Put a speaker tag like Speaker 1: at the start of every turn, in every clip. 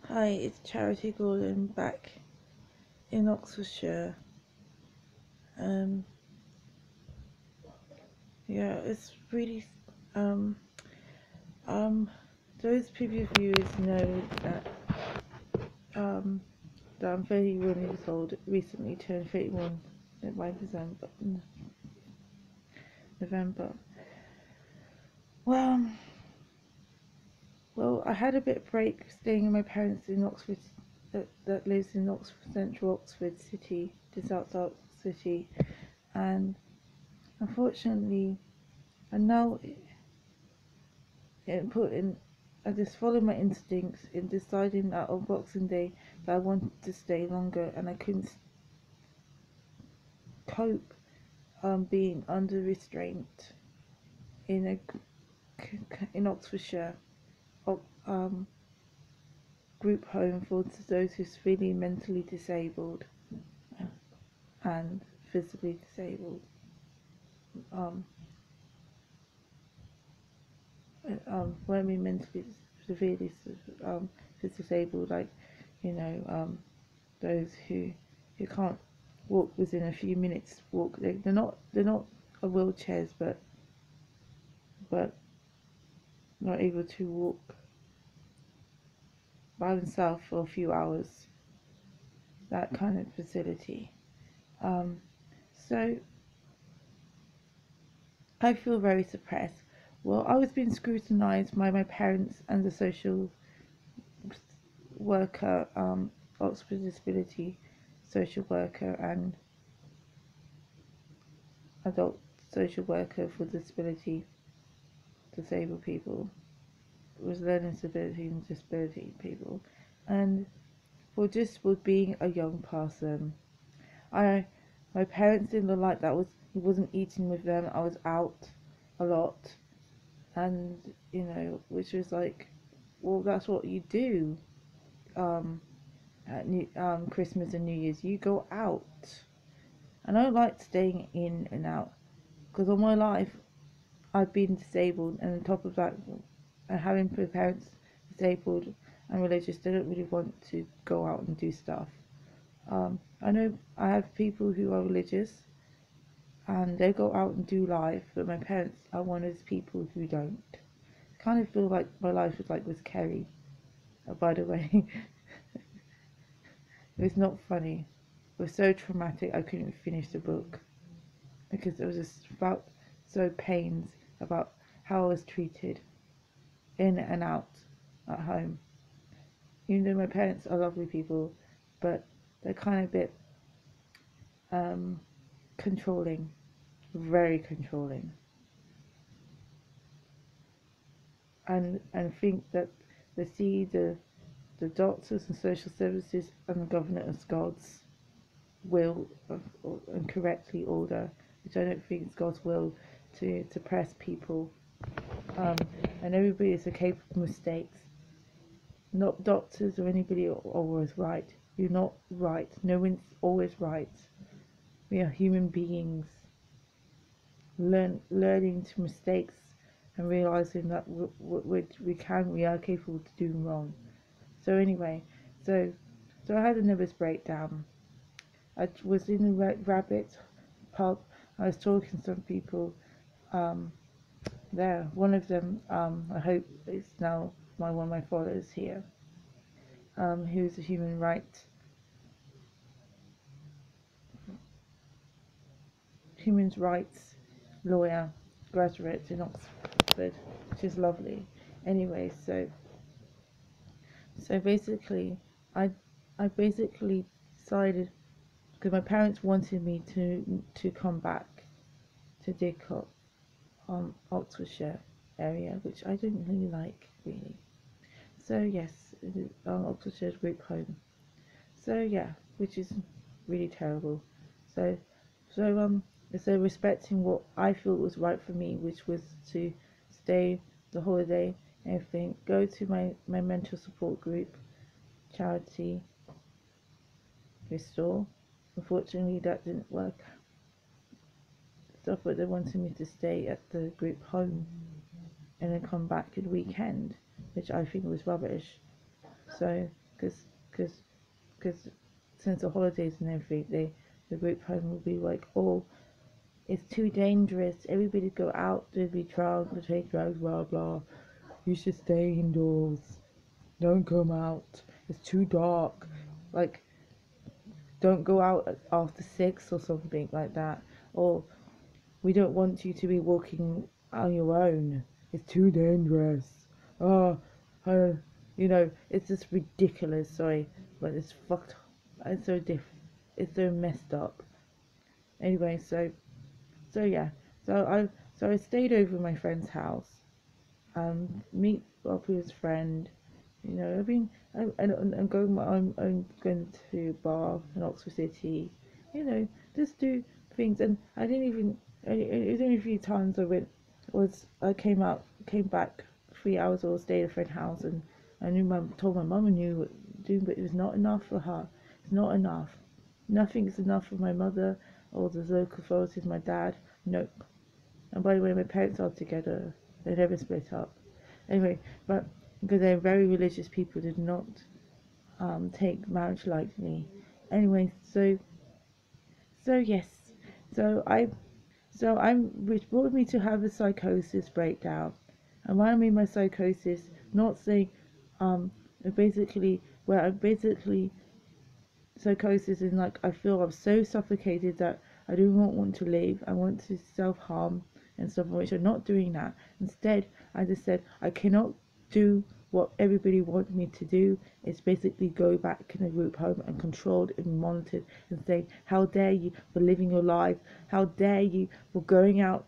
Speaker 1: Hi, it's Charity Gordon back in Oxfordshire. Um, yeah, it's really um um those previous viewers know um that I'm 31 years old. Recently turned 31 by November. Well, I had a bit of break staying with my parents in Oxford. That lives in Oxford, central Oxford City, just outside City, and unfortunately, and now it put in I just followed my instincts in deciding that on Boxing Day that I wanted to stay longer, and I couldn't cope being under restraint in in Oxfordshire, um, group home for those who's really mentally disabled and physically disabled. Um, when I mean mentally severely disabled, like those who can't walk within a few minutes walk. They're not wheelchairs, but not able to walk by themselves for a few hours. That kind of facility. Um, so I feel very suppressed. Well, I was being scrutinised by my parents and the social worker, Oxford Disability social worker and adult social worker for disabled people, with learning disability and disability people, and for being a young person. I My parents didn't look like that. Wasn't eating with them. I was out a lot, and which was like, well, that's what you do. Um, Christmas and New Year's, you go out, and I don't like staying in and out because all my life I've been disabled, and on top of that, having parents disabled and religious, they don't really want to go out and do stuff. I know I have people who are religious and they go out and do life, but my parents are one of those people who don't. I kind of feel like my life was like with Kerry. By the way, it was not funny. It was so traumatic I couldn't finish the book because it was just about so pains about how I was treated in and out at home. Even though my parents are lovely people, but they're kind of a bit um, controlling, very controlling, and think that they see the doctors and social services and the government as God's will and correctly order, which I don't think is God's will to suppress people. Um, and everybody is capable of mistakes. Not doctors or anybody are always right. You're not right. No one's always right. We are human beings, learning to mistakes and realizing that we are capable of doing wrong. So anyway, so I had a nervous breakdown. I was in the rabbit pub. I was talking to some people um, there. One of them, I hope, is now one of my followers here, who's a human rights lawyer, graduate in Oxford, which is lovely. Anyway, so basically, I I basically decided because my parents wanted me to come back to Didcot, Oxfordshire area, which I didn't really like really. So yes, Oxfordshire group home. So yeah, which is really terrible. So so um so respecting what I feel was right for me, which was to stay the holiday and everything, go to my mental support group, charity, restore. Unfortunately that didn't work. Stuff but they wanted me to stay at the group home and then come back at the weekend, which I think was rubbish. So because because since the holidays and everything, the group home will be like, oh, it's too dangerous. Everybody go out, they'll be drunk, they'll take drugs, blah blah. You should stay indoors. Don't come out. It's too dark. Like, don't go out after 6 or something like that. Or we don't want you to be walking on your own. It's too dangerous. Oh, uh, it's just ridiculous. Sorry, but it's fucked. It's so It's so messed up. Anyway, so yeah. So I stayed over at my friend's house. Meet up with his friend. I'm going. I'm going to bar in Oxford City. Just do things. And I didn't even. It was only a few times I went. I came back 3 hours or stayed at a friend's house, and told my mum I knew what doing, but it was not enough for her. It's not enough. Nothing is enough for my mother or the local authorities. My dad, nope. And by the way, my parents are together. They never split up. Anyway, but because they're very religious people, did not take marriage lightly. Anyway, so yes, so I which brought me to have a psychosis breakdown. And when I mean my psychosis, not saying basically where I basically psychosis is like I feel I'm so suffocated that I do not want to live. I want to self-harm and stuff, which I'm not doing that. Instead, I just said I cannot do what everybody wants me to do. It's basically go back in a group home and controlled and monitored and say, how dare you for living your life? How dare you for going out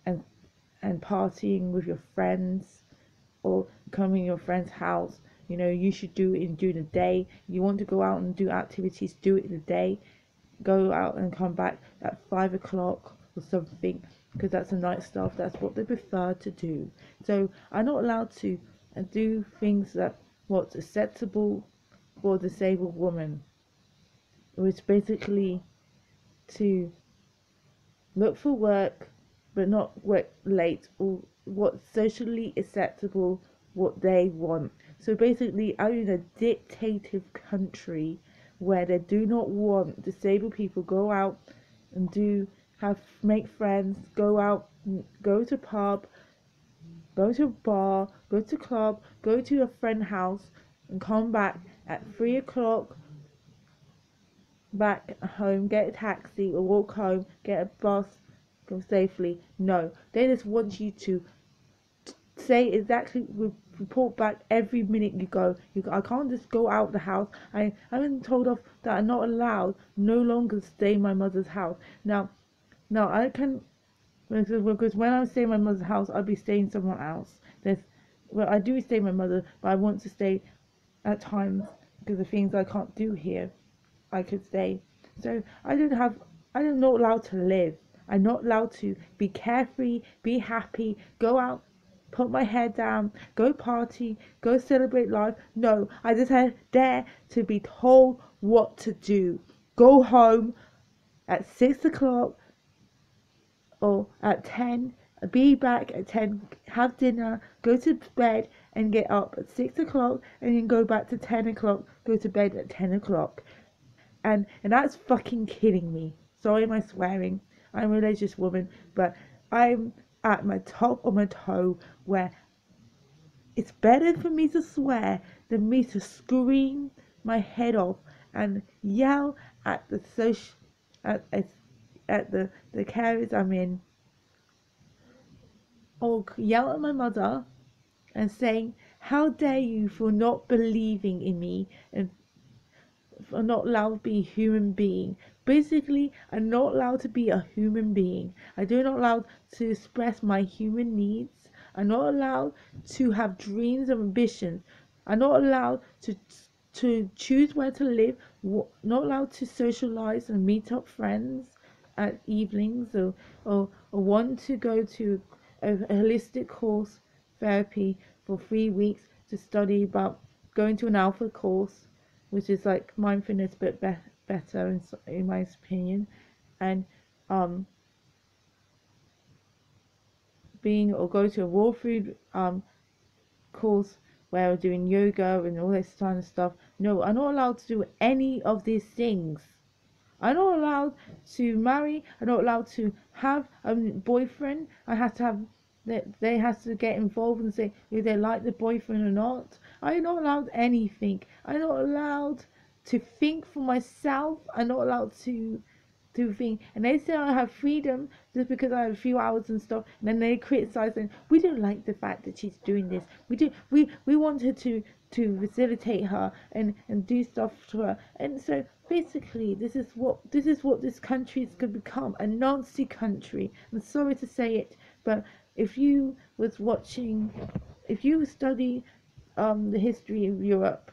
Speaker 1: and partying with your friends or coming to your friend's house? You should do it during the day. You want to go out and do activities, do it in the day. Go out and come back at 5 o'clock or something, because that's the night stuff. That's what they prefer to do. So I'm not allowed to do things that what's acceptable for a disabled woman, which basically to look for work but not work late, or what's socially acceptable, what they want. So basically I'm in a dictative country where they do not want disabled people go out and make friends, go out, go to pub, go to a bar, go to club, go to a friend's house and come back at 3 o'clock back home, get a taxi or walk home, get a bus, go safely. No, they just want you to say exactly, report back every minute you go. I can't just go out the house. I've been told off that I'm not allowed no longer stay in my mother's house. Now I can, because when I stay in my mother's house, I'll be staying somewhere else. I do stay in my mother, but I want to stay at times because of things I can't do here. I could stay. So I'm not allowed to live. I'm not allowed to be carefree, be happy, go out, put my head down, go party, go celebrate life. No, I just dare to be told what to do. Go home at 6 o'clock or at 10, be back at 10, have dinner, go to bed and get up at 6 o'clock and then go back to 10 o'clock, go to bed at 10 o'clock. And that's fucking killing me. Sorry am I swearing. I'm a religious woman, but I'm at my top of my toe where it's better for me to swear than me to scream my head off and yell at the the carriage I'm in, or yell at my mother and saying, how dare you for not believing in me and are not allowed to be a human being. Basically, I'm not allowed to be a human being. I do not allowed to express my human needs. I'm not allowed to have dreams and ambitions. I'm not allowed to choose where to live. Not allowed to socialize and meet up friends at evenings, or want to go to a holistic course therapy for 3 weeks to study about going to an alpha course, which is like mindfulness but better in my opinion, and being or go to a raw food course where I was doing yoga and all this kind of stuff. No, I'm not allowed to do any of these things. I'm not allowed to marry. I'm not allowed to have a boyfriend. I have to have they have to get involved and say if they like the boyfriend or not. I'm not allowed anything. I'm not allowed to think for myself. I'm not allowed to think. And they say I have freedom just because I have a few hours and stuff. And then they criticize and we don't like the fact that she's doing this. We want her to facilitate her and do stuff to her. And so basically this is what this country is going to become, a Nazi country. I'm sorry to say it, but if you study the history of Europe,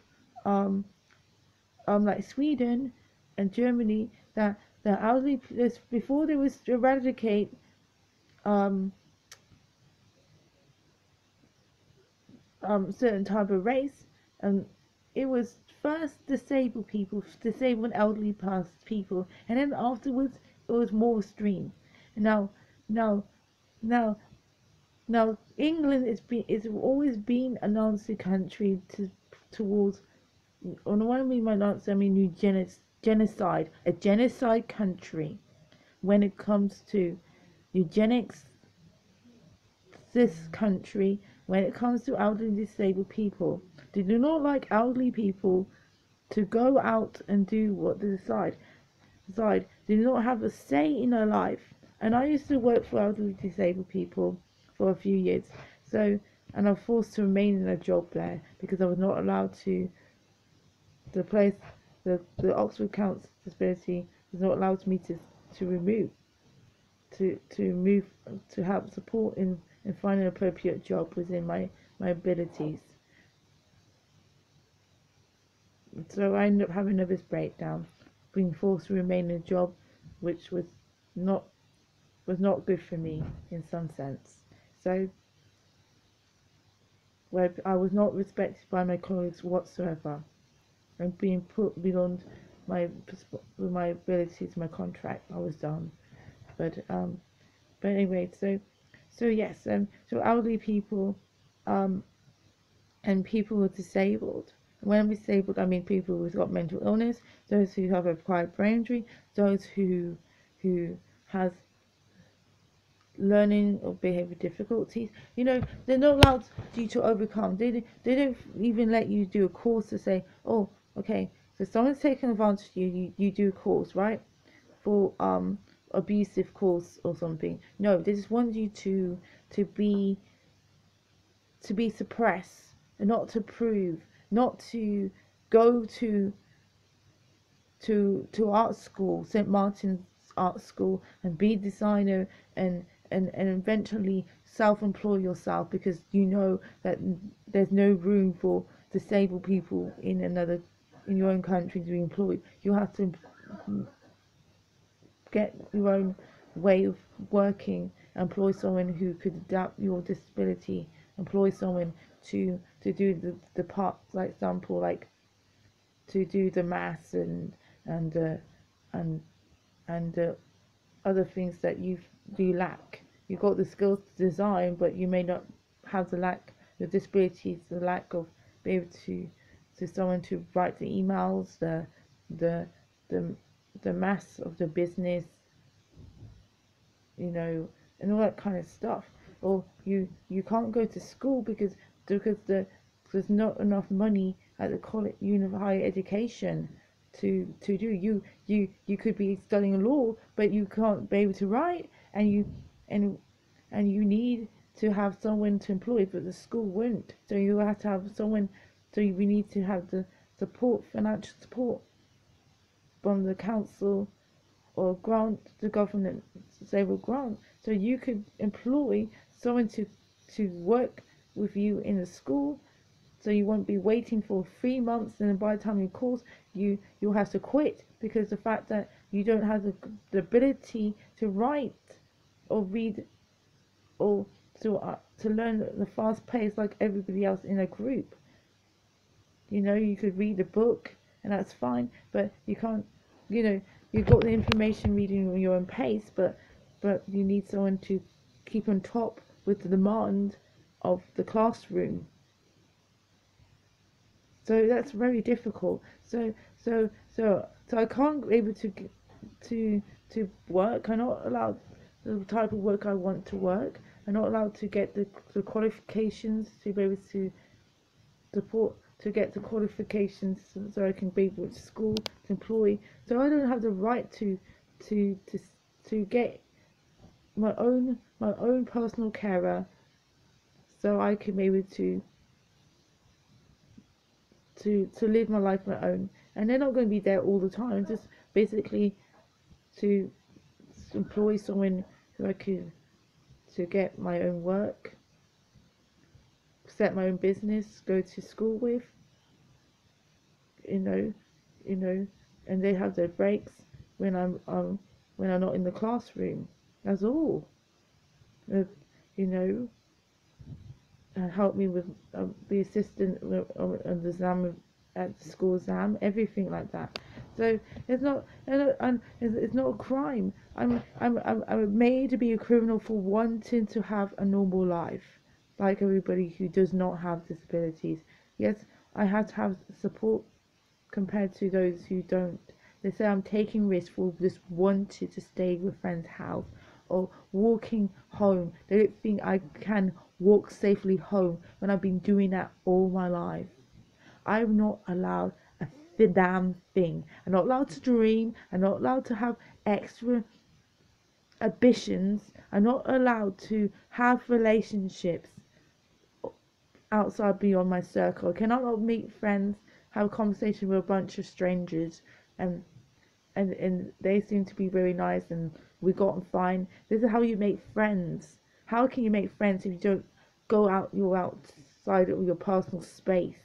Speaker 1: like Sweden and Germany, that the elderly, before they was to eradicate um certain type of race, and it was first disabled people, disabled elderly past people, and then afterwards it was more extreme. Now, now, now, now, England is always been a Nazi country towards. On the one I mean by Nazi, I mean genocide, a genocide country when it comes to eugenics. This country, when it comes to elderly disabled people, they do not like elderly people to go out and do what they decide. They do not have a say in their life. And I used to work for elderly disabled people for a few years. So, and I'm forced to remain in a job there because I was not allowed to. The place, the Oxford Council Disability was not allowed me to remove, to move, to help support in finding an appropriate job within my abilities. So I ended up having a nervous breakdown, being forced to remain in a job which was not good for me in some sense. So where I was not respected by my colleagues whatsoever, and being put beyond my abilities, my contract, I was done. But anyway, so yes, so elderly people, and people who are disabled. When I'm disabled, I mean people who've got mental illness, those who have acquired brain injury, those who has learning or behavior difficulties. You know, they're not allowed you to overcome. They don't even let you do a course to say, oh, okay, so someone's taking advantage of you. You do a course, right, for abusive course or something. No, they just want you to be suppressed and not to prove, not to go to art school, St. Martin's art school, and be a designer and eventually self-employ yourself, because you know that there's no room for disabled people in your own country to be employed. You have to get your own way of working, employ someone who could adapt your disability, employ someone to do the part, like example, like to do the maths and and other things that you lack. You've got the skills to design, but you may not have the disabilities, the lack of be able to someone to write the emails, the maths of the business, you know, and all that kind of stuff. Or you can't go to school because there's not enough money at the college, higher education to do. You could be studying law, but you can't be able to write, and you need to have someone to employ, but the school won't. So you have to have someone. So we need to have the support, financial support from the council or grant the government, say will grant, so you could employ someone to work with you in the school, so you won't be waiting for 3 months, and then by the time you course you'll have to quit because the fact that you don't have the ability to write or read or to learn the fast pace like everybody else in a group. You know, you could read a book and that's fine, but you can't, you know, you've got the information reading on your own pace, but you need someone to keep on top with the demand of the classroom. So that's very difficult. So I can't be able to to work. I'm not allowed the type of work I want to work. I'm not allowed to get the qualifications to be able to support to get the qualifications so I can be able to school to employ. So I don't have the right to to to get my own personal carer, so I can be able to live my life on my own. And they're not going to be there all the time. Just basically to employ someone who I could to get my own work, set my own business, go to school with, you know, you know, and they have their breaks when when I'm not in the classroom. That's all. Uh, you know, and help me with the assistant on the exam at the school exam, everything like that. So it's not a crime. I'm made to be a criminal for wanting to have a normal life, like everybody who does not have disabilities. Yes, I have to have support compared to those who don't. They say I'm taking risks for just wanting to stay with friend's house or walking home. They don't think I can walk safely home when I've been doing that all my life. I'm not allowed a damn thing. I'm not allowed to dream. I'm not allowed to have extra ambitions. I'm not allowed to have relationships outside beyond my circle. I cannot meet friends, have a conversation with a bunch of strangers, and and they seem to be very nice and we got on fine. This is how you make friends. How can you make friends if you don't go out you're outside of your personal space?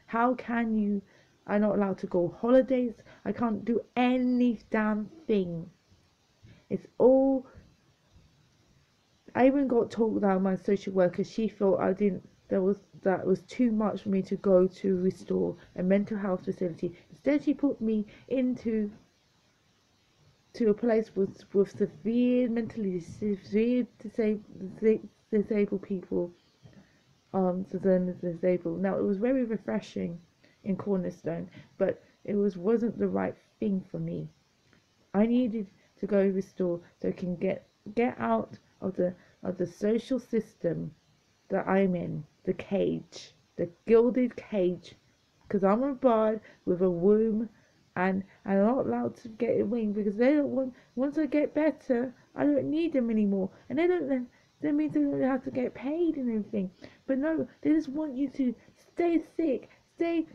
Speaker 1: How can you I'm not allowed to go holidays. I can't do any damn thing. It's all I even got told by my social worker she felt I didn't that was too much for me to go to restore a mental health facility. Instead she put me into to a place with severe mentally severe disabled people, disabled. Now it was very refreshing in Cornerstone, but wasn't the right thing for me. I needed to go restore so I can get out of the social system that I'm in, the cage, the gilded cage, because I'm a bird with a womb, and I'm not allowed to get a wing because they don't want. Once I get better, I don't need them anymore, and they don't. That means they don't have to get paid and everything. But no, they just want you to stay sick, stay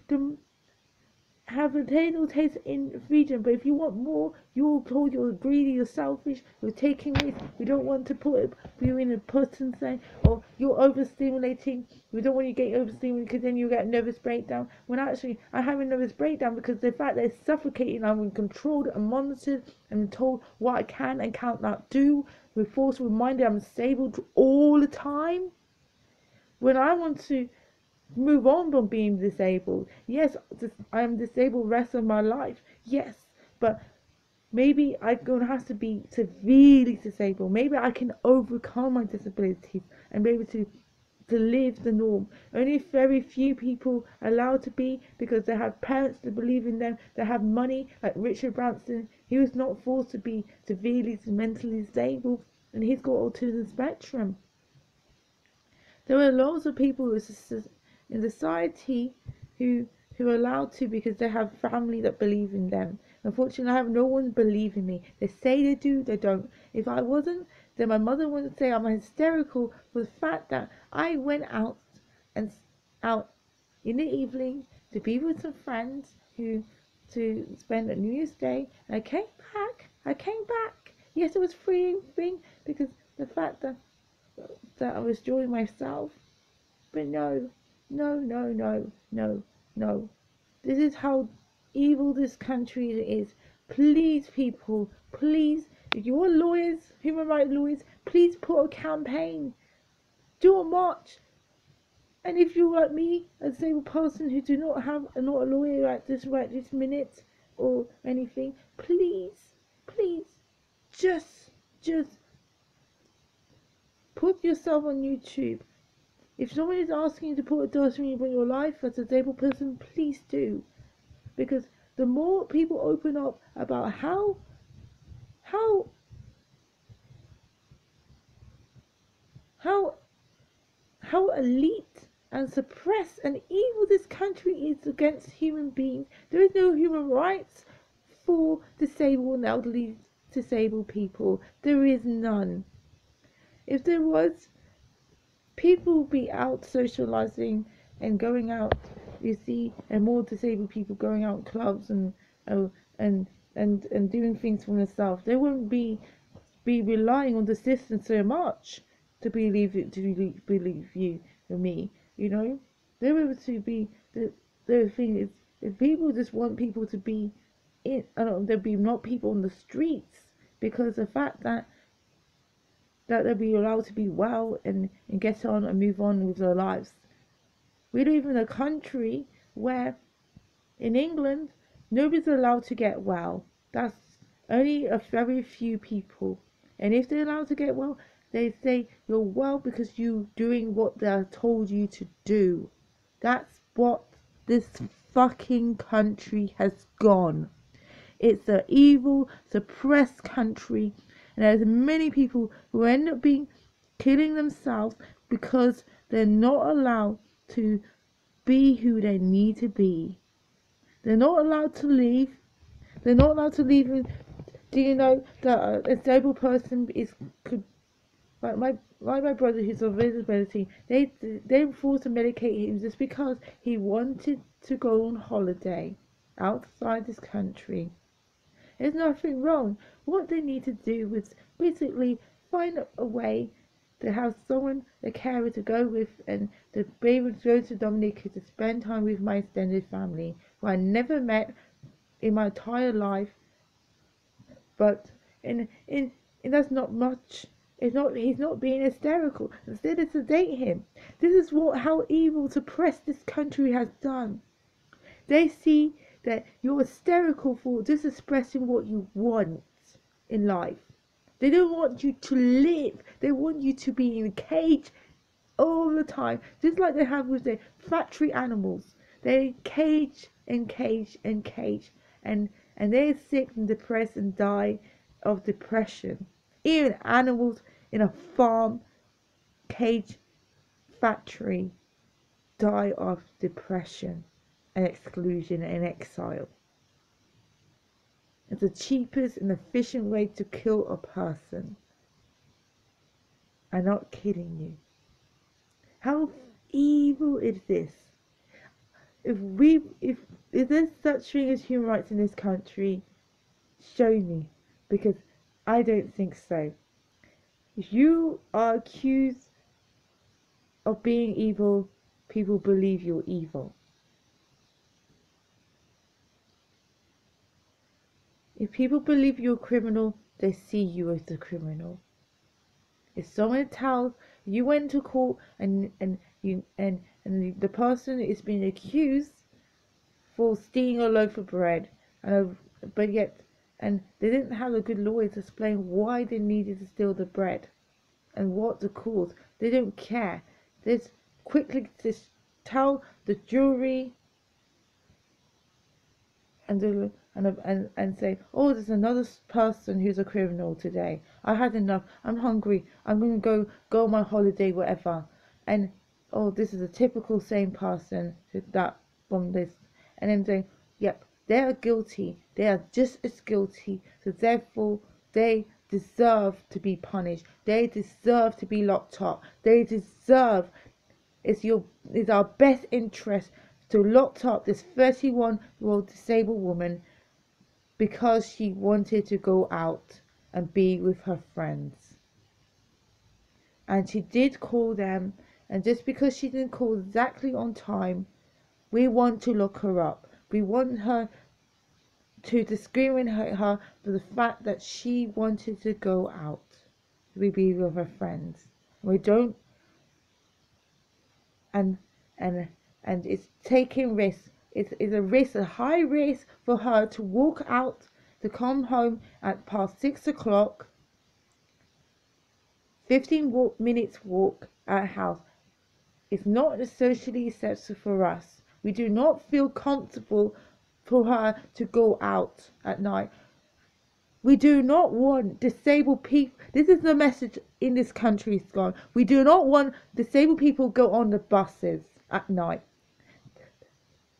Speaker 1: have a little taste in region, but if you want more, you're told you're greedy, you're selfish, you're taking risks, we don't want to put you in a person thing, or you're overstimulating, we don't want you to get overstimulated because then you get a nervous breakdown. When actually I have a nervous breakdown because the fact they're suffocating, I'm controlled and monitored and told what I can and cannot do. We're forced reminded I'm disabled all the time. When I want to move on from being disabled. Yes, I'm disabled the rest of my life. Yes, but maybe I'm going to have to be severely disabled. Maybe I can overcome my disabilities and be able to live the norm. Only very few people are allowed to be because they have parents to believe in them, they have money, like Richard Branson. He was not forced to be severely mentally disabled, and he's got autism spectrum. There are lots of people in society who are allowed to because they have family that believe in them. Unfortunately, I have no one believing me. They say they do, they don't. If I wasn't, then my mother would say I'm hysterical for the fact that I went and out in the evening to be with some friends who to spend a New Year's Day. And I came back. I came back. Yes, it was free thing because the fact that I was enjoying myself. But no, no, no, no, no, no. This is how evil this country is. Please, people, please, if you're lawyers, human rights lawyers, please put a campaign. Do a march. And if you're like me, a disabled person who do not have not a lawyer at this minute or anything, please, please, just put yourself on YouTube. If someone is asking you to put a dustbin in your life as a disabled person, please do. Because the more people open up about how how how elite and suppressed and evil this country is against human beings. There is no human rights for disabled and elderly disabled people. There is none. If there was, people would be out socializing and going out. You see, and more disabled people going out clubs uh, and and doing things for themselves. They wouldn't be relying on the system so much to believe you and me. You know, they were to be the thing is, if people just want people to be in, there'll be not people on the streets, because the fact that they'll be allowed to be well and get on and move on with their lives. We live in a country where, in England, nobody's allowed to get well. That's only a very few people. And if they're allowed to get well, they say you're well because you're doing what they're told you to do. That's what this fucking country has gone. It's an evil, suppressed country, and there's many people who end up killing themselves because they're not allowed to be who they need to be. They're not allowed to leave. They're not allowed to leave. Do you know that a disabled person could, like my brother who's on disability, they were forced to medicate him just because he wanted to go on holiday outside this country. There's nothing wrong. What they need to do is basically find a way to have someone, a carer to go with, and to be able to go to Dominica to spend time with my extended family, who I never met in my entire life. But in that's not much. He's not being hysterical. Instead of sedate him. This is how evil suppressed this country has done. They see that you're hysterical for just expressing what you want in life. They don't want you to live. They want you to be in a cage all the time, just like they have with their factory animals. They cage and cage and cage, and they're sick and depressed and die of depression. Even animals in a farm cage factory die of depression and exclusion and exile. It's the cheapest and efficient way to kill a person. I'm not kidding you. How evil is this? If there's such thing as human rights in this country, show me, because I don't think so. If you are accused of being evil, people believe you're evil. If people believe you're a criminal, they see you as a criminal. If someone tells you went to court and the person is being accused for stealing a loaf of bread, but yet they didn't have a good lawyer to explain why they needed to steal the bread and what the cause. They don't care. They quickly just tell the jury and say, oh, there's another person who's a criminal today. I had enough. I'm hungry. I'm going to go on my holiday, whatever. And, oh, this is a typical same person that from this. And then saying, yep, they are guilty. They are just as guilty. So therefore, they deserve to be punished. They deserve to be locked up. They deserve, it's our best interest to lock up this 31-year-old disabled woman because she wanted to go out and be with her friends. And she did call them, and just because she didn't call exactly on time, we want to lock her up. We want her to discriminate her for the fact that she wanted to go out to be with her friends. We don't, and it's taking risks. It's a risk, a high risk for her to walk out, to come home at past 6 o'clock, 15 minutes walk at her house. It's not socially acceptable for us. We do not feel comfortable for her to go out at night. We do not want disabled people. This is the message in this country, it's gone. We do not want disabled people go on the buses at night.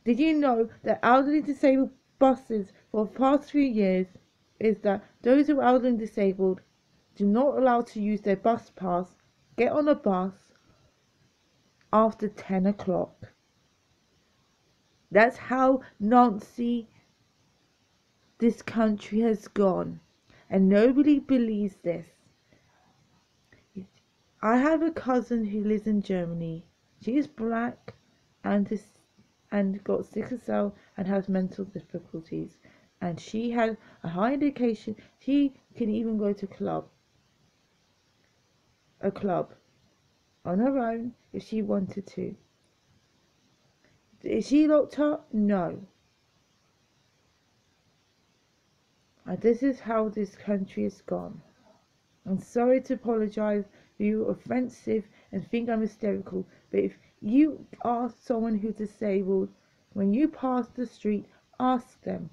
Speaker 1: Did you know that elderly disabled buses for the past few years is that those who are elderly and disabled do not allow to use their bus pass, get on a bus after 10 o'clock. That's how Nancy this country has gone. And nobody believes this. I have a cousin who lives in Germany. She is black and got sickle cell and has mental difficulties. And she had a high education. She can even go to a club on her own if she wanted to. Is she locked up? No. And this is how this country has gone. I'm sorry to apologise if you're offensive and think I'm hysterical, but if you are someone who's disabled, when you pass the street, ask them,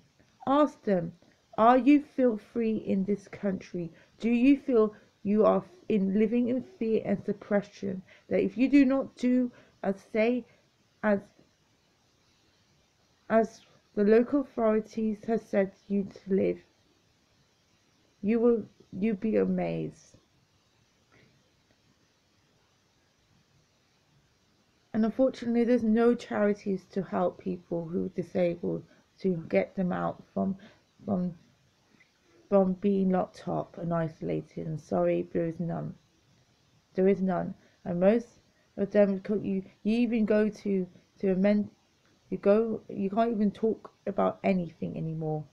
Speaker 1: are you feel free in this country? Do you feel you are living in fear and suppression? That if you do not do as as the local authorities have said you to live, you'll be amazed. And unfortunately, there's no charities to help people who are disabled to get them out from from being locked up and isolated. And sorry, there is none. There is none. And most of them, you even go to a you can't even talk about anything anymore.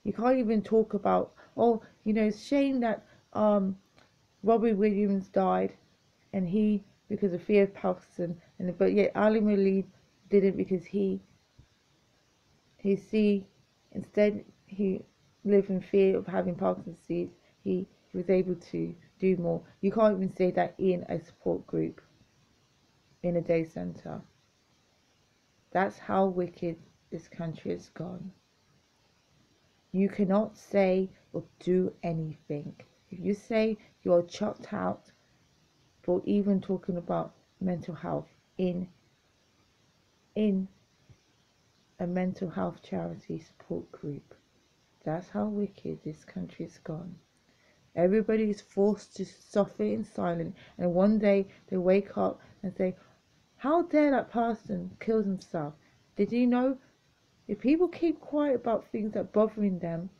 Speaker 1: You can't even talk about, oh, it's a shame that Robbie Williams died, and he because of fear of Parkinson, but yet Ali Malik didn't because he instead he lived in fear of having Parkinson's disease. He was able to do more. You can't even say that in a support group in a day centre. That's how wicked this country has gone. You cannot say or do anything. If you say you're chucked out for even talking about mental health in a mental health charity support group, that's how wicked this country has gone. Everybody is forced to suffer in silence, and one day they wake up and say, how dare that person kill himself? Did you know if people keep quiet about things that are bothering them,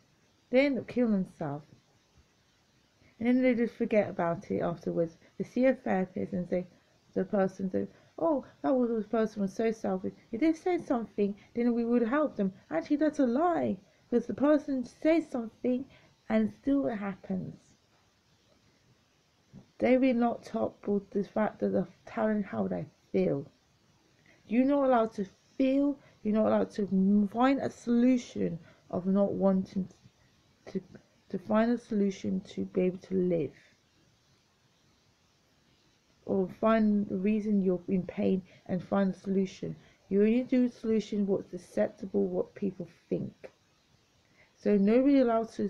Speaker 1: they end up killing themselves? And then they just forget about it afterwards. They see a therapist and say, the person says, oh, this person was so selfish. If they said something, then we would help them. Actually, that's a lie. Because the person says something and still it happens. They've been locked up with the fact that they're telling how they feel. You're not allowed to feel. You're not allowed to find a solution of not wanting to find a solution to be able to live, or find the reason you're in pain and find a solution. You only do a solution what's acceptable, what people think. So nobody allowed to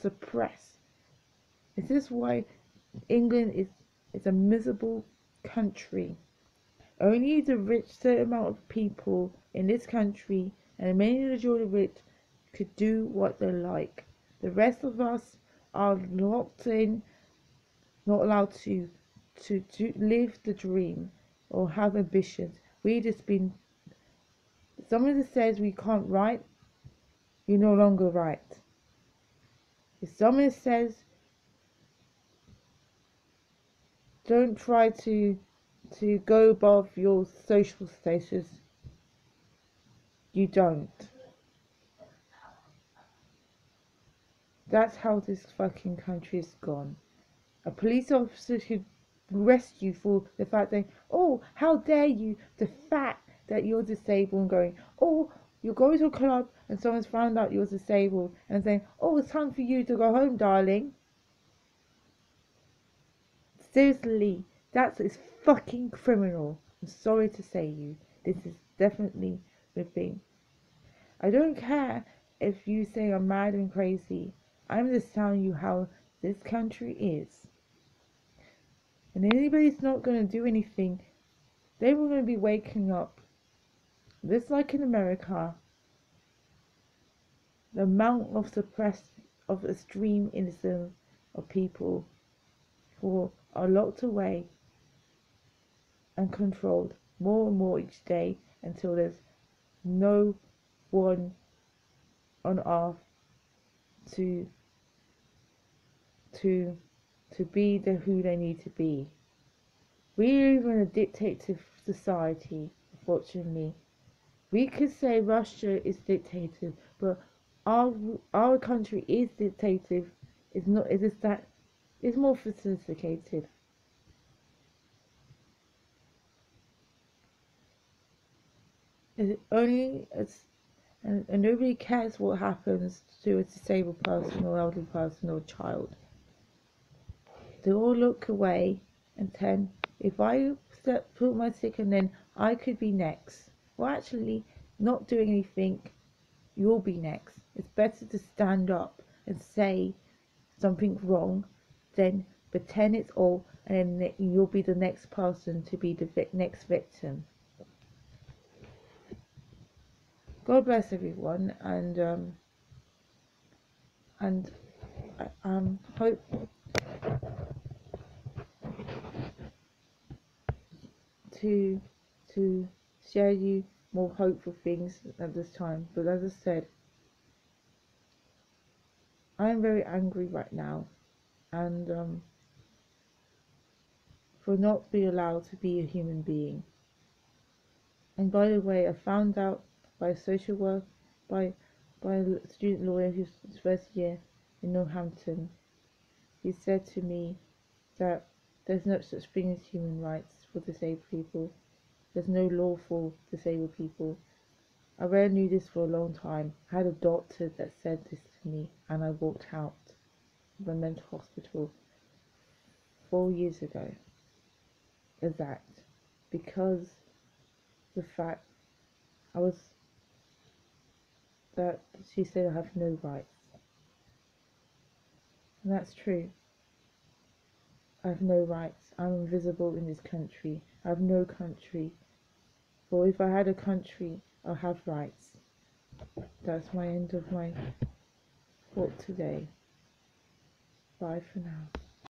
Speaker 1: suppress. Is this why England is a miserable country? Only the rich certain amount of people in this country, and many of the majority of rich, could do what they like. The rest of us are locked in, not allowed to live the dream or have ambitions. Someone that says we can't write, you no longer write. If someone says don't try to go above your social status, you don't. That's how this fucking country has gone. A police officer should arrest you for the fact that, oh, how dare you, the fact that you're disabled, and going, oh, you're going to a club and someone's found out you're disabled and saying, oh, it's time for you to go home, darling. Seriously, That is fucking criminal. I'm sorry to say you. This is definitely the thing. I don't care if you say I'm mad and crazy. I'm just telling you how this country is. And anybody's not going to do anything, they were going to be waking up. Just like in America, the amount of suppressed, of extreme innocence of people who are locked away and controlled more and more each day until there's no one on earth to to be who they need to be. We're even a dictative society, unfortunately. We could say Russia is dictative, but our country is dictative. It's not. It is that. It's more sophisticated. It's only it's and nobody cares what happens to a disabled person or elderly person or child. They all look away and then if I put my stick and then I could be next. Well, actually, not doing anything, you'll be next. It's better to stand up and say something wrong than pretend it's all and then you'll be the next person to be the next victim. God bless everyone, and I hope to share you more hopeful things at this time. But as I said, I am very angry right now, and for not being allowed to be a human being. And by the way, I found out by a social work, by a student lawyer who's first year in Northampton. He said to me that there's no such thing as human rights for disabled people. There's no law for disabled people. I already knew this for a long time. I had a doctor that said this to me, and I walked out of a mental hospital 4 years ago. Exact. Because the fact that she said I have no rights. And that's true. I have no rights. I'm invisible in this country. I have no country. For if I had a country, I'll have rights. That's my end of my talk today. Bye for now.